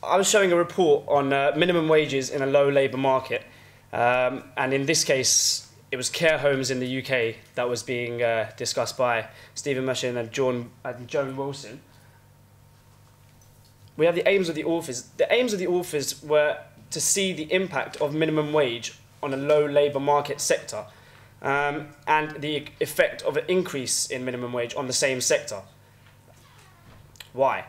I was showing a report on minimum wages in a low labour market, and in this case, it was care homes in the UK that was being discussed by Stephen Mushin and Joan Wilson. We have the aims of the authors. The aims of the authors were to see the impact of minimum wage on a low labour market sector, and the effect of an increase in minimum wage on the same sector. Why?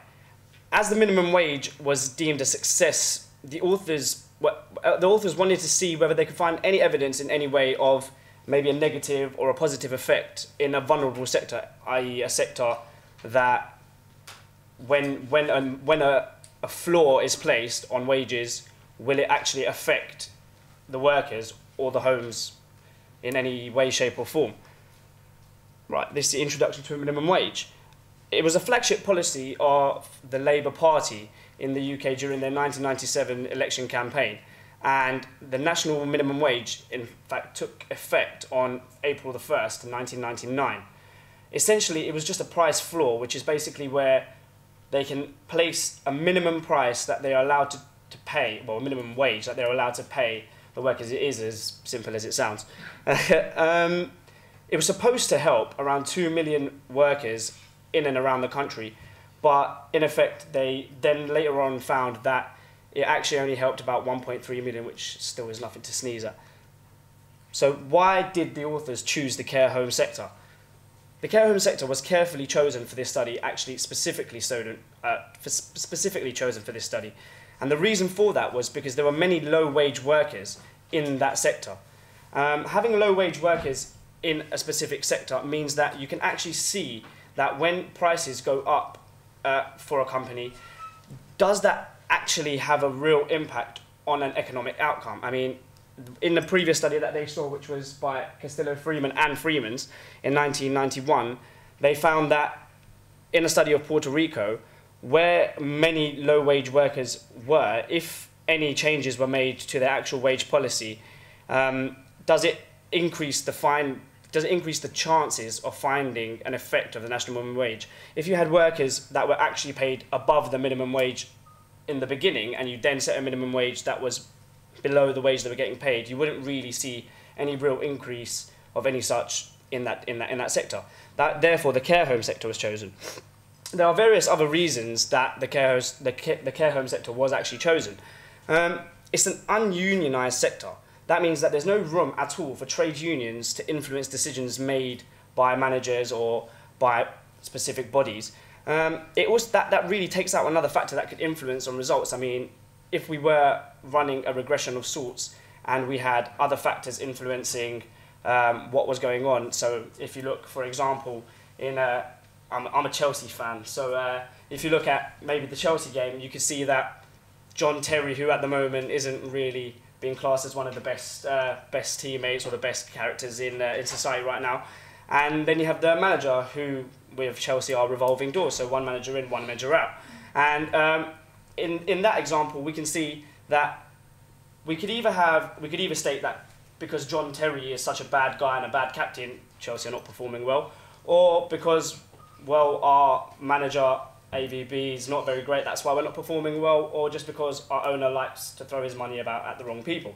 As the minimum wage was deemed a success, the authors wanted to see whether they could find any evidence in any way of maybe a negative or a positive effect in a vulnerable sector, i.e. a sector that when a floor is placed on wages, will it actually affect the workers or the homes in any way, shape or form? Right, this is the introduction to a minimum wage. It was a flagship policy of the Labour Party in the UK during their 1997 election campaign, and the national minimum wage, in fact, took effect on April the 1st, 1999. Essentially, it was just a price floor, which is basically where they can place a minimum price that they are allowed to pay, well, a minimum wage that they're allowed to pay the workers. It is as simple as it sounds. It was supposed to help around 2 million workers in and around the country, but in effect they then later on found that it actually only helped about 1.3 million, which still is nothing to sneeze at. So why did the authors choose the care home sector? The care home sector was carefully chosen for this study, actually specifically chosen for this study. And the reason for that was because there were many low-wage workers in that sector. Having low-wage workers in a specific sector means that you can actually see that when prices go up for a company, does that actually have a real impact on an economic outcome? I mean, in the previous study that they saw, which was by Castillo Freeman and Freemans in 1991, they found that in a study of Puerto Rico, where many low-wage workers were, if any changes were made to their actual wage policy, does it increase the chances of finding an effect of the national minimum wage? If you had workers that were actually paid above the minimum wage in the beginning, and you then set a minimum wage that was below the wage they were getting paid, you wouldn't really see any real increase of any such in that sector. Therefore, the care home sector was chosen. There are various other reasons that the care home sector was actually chosen. It's an ununionized sector. That means that there's no room at all for trade unions to influence decisions made by managers or by specific bodies. That really takes out another factor that could influence on results. I mean, if we were running a regression of sorts and we had other factors influencing what was going on. So if you look, for example, I'm a Chelsea fan, so if you look at maybe the Chelsea game, you could see that John Terry, who at the moment isn't really being classed as one of the best teammates or the best characters in society right now, and then you have the manager, who with Chelsea are revolving doors, so one manager in, one manager out, and in that example, we can see that we could either state that because John Terry is such a bad guy and a bad captain, Chelsea are not performing well, or because, well, our manager AVB is not very great, that's why we're not performing well, or just because our owner likes to throw his money about at the wrong people.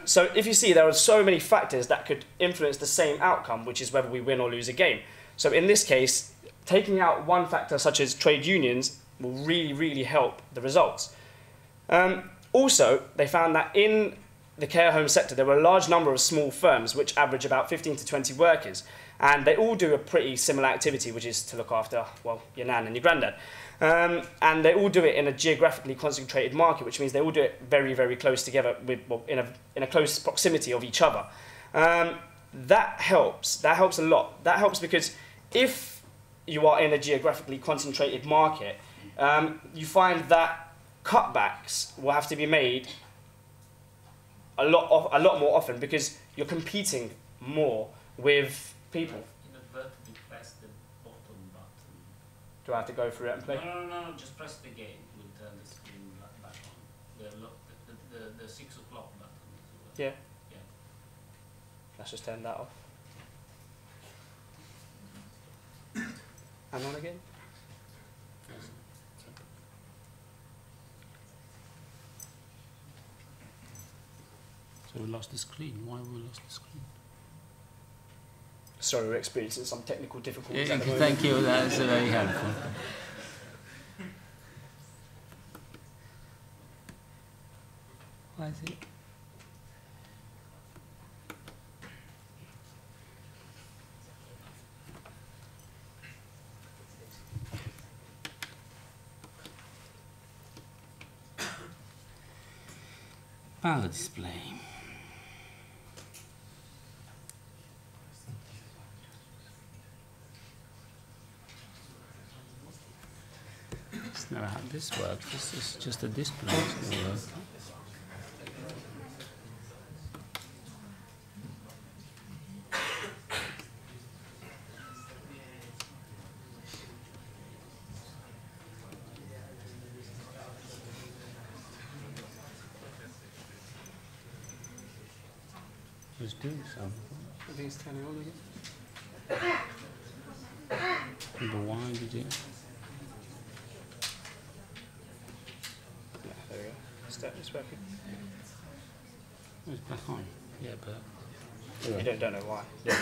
So if you see, there are so many factors that could influence the same outcome, which is whether we win or lose a game. So in this case, taking out one factor such as trade unions will really, really help the results. Also, they found that in the care home sector, there were a large number of small firms which average about 15 to 20 workers. And they all do a pretty similar activity, which is to look after, well, your nan and your granddad. And they all do it in a geographically concentrated market, which means they all do it very, very close together, in a close proximity of each other. That helps a lot. That helps because if you are in a geographically concentrated market, you find that cutbacks will have to be made a lot more often because you're competing more with people. Inadvertently press the bottom button. Do I have to go through it and play? No, just press the game. We'll turn the screen back on. The 6 o'clock button. Yeah. Yeah. Let's just turn that off. And on again. we lost the screen. Why we lost the screen? Sorry, we're experiencing some technical difficulties at the moment. Thank you, that's very helpful. Why is it? Power display. It's never how this works. This is just a display. It's not working. Just doing something. I think it's turning on again. But why did it? Yeah, there we go. It's working. It's back on. Yeah, but You don't know why. Yeah.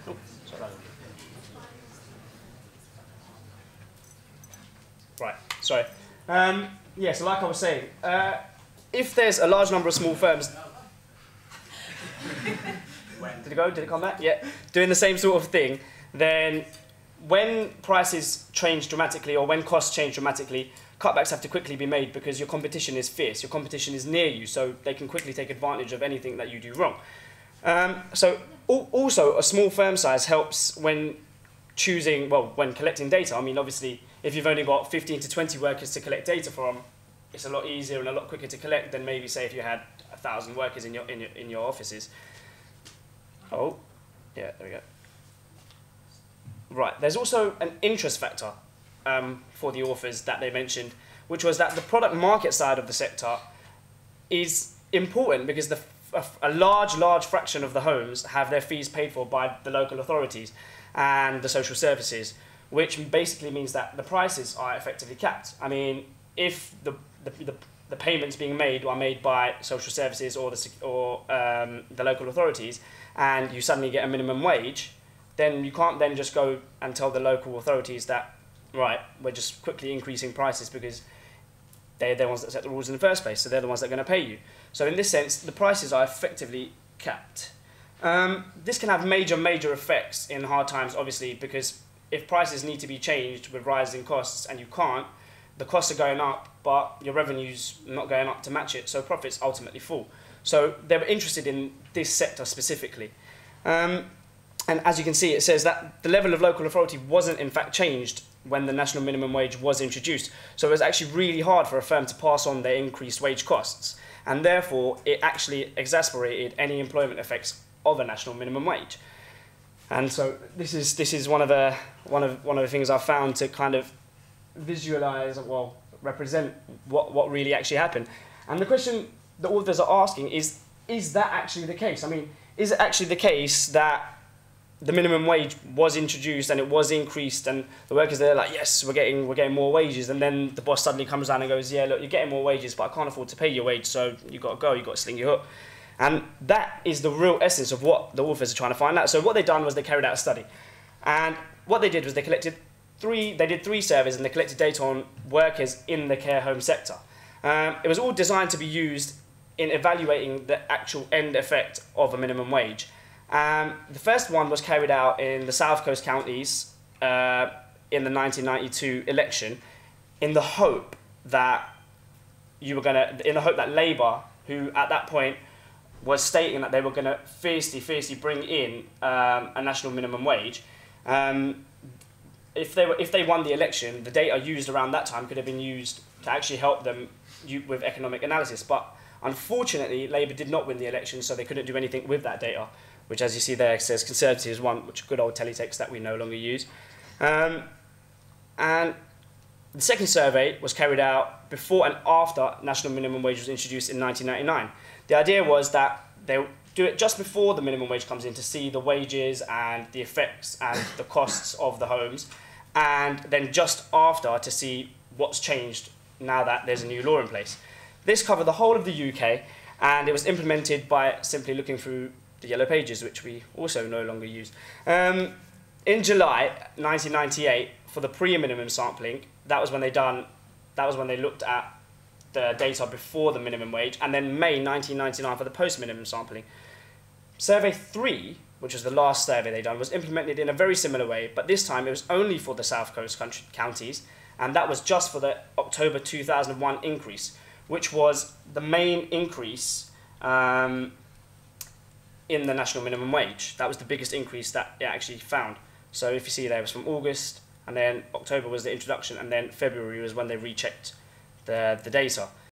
Oh, sorry. Right, sorry. Yeah, so like I was saying, if there's a large number of small firms... Did it go? Did it come back? Yeah. Doing the same sort of thing, then when prices change dramatically or when costs change dramatically, cutbacks have to quickly be made because your competition is fierce. Your competition is near you, so they can quickly take advantage of anything that you do wrong. Also, a small firm size helps when choosing, well, when collecting data. I mean, obviously, if you've only got 15 to 20 workers to collect data from, it's a lot easier and a lot quicker to collect than maybe, say, if you had 1,000 workers in your offices. Oh, yeah, there we go. Right, there's also an interest factor for the authors that they mentioned, which was that the product market side of the sector is important because a large fraction of the homes have their fees paid for by the local authorities and the social services, which basically means that the prices are effectively capped. I mean, if the payments being made are made by social services or the local authorities, and you suddenly get a minimum wage, then you can't then just go and tell the local authorities that, right, we're just quickly increasing prices because they're the ones that set the rules in the first place, so they're the ones that are going to pay you. So in this sense, the prices are effectively capped. This can have major effects in hard times, obviously, because if prices need to be changed with rising costs and you can't, the costs are going up, but your revenue's not going up to match it, so profits ultimately fall. So they were interested in this sector specifically. And as you can see, it says that the level of local authority wasn't in fact changed when the national minimum wage was introduced. So it was actually really hard for a firm to pass on their increased wage costs. And therefore, it actually exacerbated any employment effects of a national minimum wage. And so this is one of the things I found to kind of visualize, well, represent what really actually happened. And the question the authors are asking is that actually the case? I mean, is it actually the case that the minimum wage was introduced and it was increased and the workers, they're like, yes, we're getting more wages, and then the boss suddenly comes down and goes, yeah, look, you're getting more wages, but I can't afford to pay your wage, so you've got to go, you've got to sling your hook. And that is the real essence of what the authors are trying to find out. So what they done was they carried out a study. And what they did was they did three surveys and they collected data on workers in the care home sector. It was all designed to be used in evaluating the actual end effect of a minimum wage. The first one was carried out in the South Coast counties in the 1992 election, in the hope that Labour, who at that point was stating that they were going to fiercely bring in a national minimum wage. If they won the election, the data used around that time could have been used to actually help them with economic analysis. But unfortunately, Labour did not win the election, so they couldn't do anything with that data, which, as you see there, says Conservatives won, which is good old teletext that we no longer use. And the second survey was carried out before and after national minimum wage was introduced in 1999. The idea was that they do it just before the minimum wage comes in to see the wages and the effects and the costs of the homes, and then just after to see what's changed now that there's a new law in place. This covered the whole of the UK, And it was implemented by simply looking through the yellow pages, which we also no longer use. In July 1998, for the pre-minimum sampling, that was when they looked at the data before the minimum wage, and then May 1999 for the post-minimum sampling. Survey 3, which was the last survey they done, was implemented in a very similar way, but this time it was only for the South Coast counties, and that was just for the October 2001 increase, which was the main increase in the national minimum wage. That was the biggest increase that it actually found. So if you see there, it was from August, and then October was the introduction, and then February was when they rechecked the data.